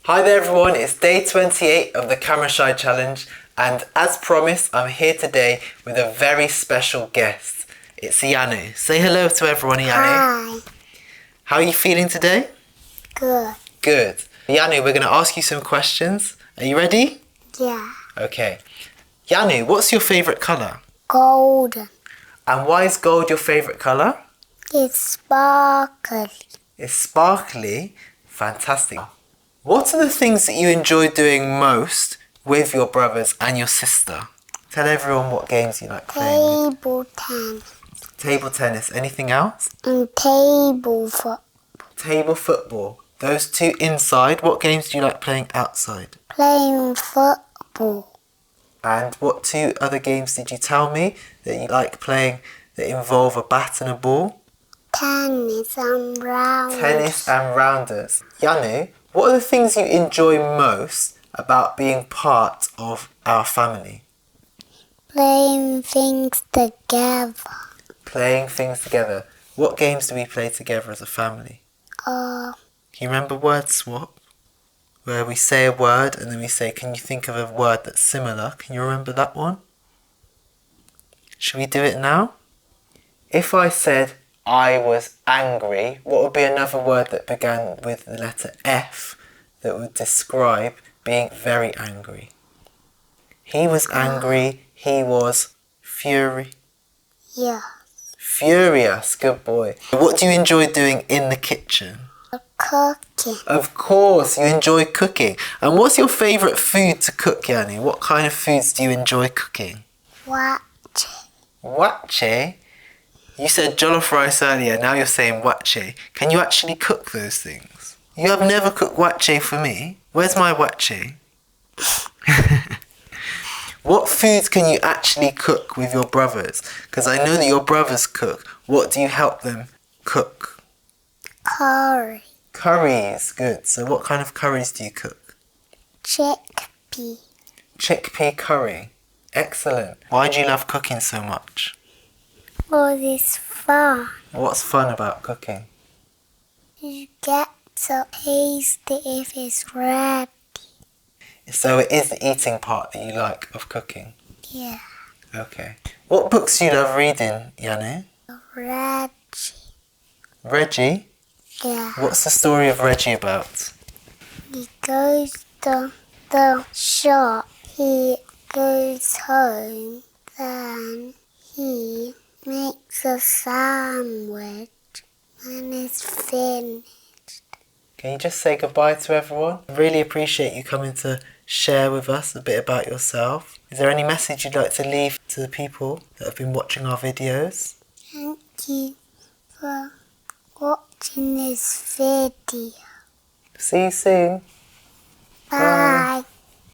Hi there everyone, it's day 28 of the Camera Shy Challenge, and as promised I'm here today with a very special guest. It's Iyanu. Say hello to everyone, Iyanu. Hi. How are you feeling today? Good. Good. Iyanu, we're going to ask you some questions. Are you ready? Yeah. Okay. Iyanu, what's your favourite colour? Golden. And why is gold your favourite colour? It's sparkly. It's sparkly. Fantastic. What are the things that you enjoy doing most with your brothers and your sister? Tell everyone what games you like playing. Table tennis. Table tennis. Anything else? And table football. Table football. Those two inside. What games do you like playing outside? Playing football. And what two other games did you tell me that you like playing that involve a bat and a ball? Tennis and rounders. Tennis and rounders. Iyanu, what are the things you enjoy most about being part of our family? Playing things together. Playing things together. What games do we play together as a family? Can you remember word swap? Where we say a word and then we say, can you think of a word that's similar? Can you remember that one? Should we do it now? If I said I was angry, what would be another word that began with the letter F that would describe being very angry? He was angry, he was Yeah. furious, good boy. What do you enjoy doing in the kitchen? Cooking. Of course, you enjoy cooking. And what's your favourite food to cook, Yanni? What kind of foods do you enjoy cooking? Watching. Wache? You said jollof rice earlier, now you're saying wache. Can you actually cook those things? You have never cooked wache for me. Where's my wache? What foods can you actually cook with your brothers? Because I know that your brothers cook. What do you help them cook? Curry. Curries, good. So what kind of curries do you cook? Chickpea. Chickpea curry. Excellent. Why do you love cooking so much? Oh, it's fun. What's fun about cooking? You get to taste it if it's ready. So it is the eating part that you like of cooking? Yeah. Okay. What books do you love reading, Iyanu? Reggie. Reggie? Yeah. What's the story of Reggie about? He goes to the shop. He goes home. Then he makes a sandwich. And it's finished. Can you just say goodbye to everyone? I really appreciate you coming to share with us a bit about yourself. Is there any message you'd like to leave to the people that have been watching our videos? Thank you for watching this video. See you soon. Bye.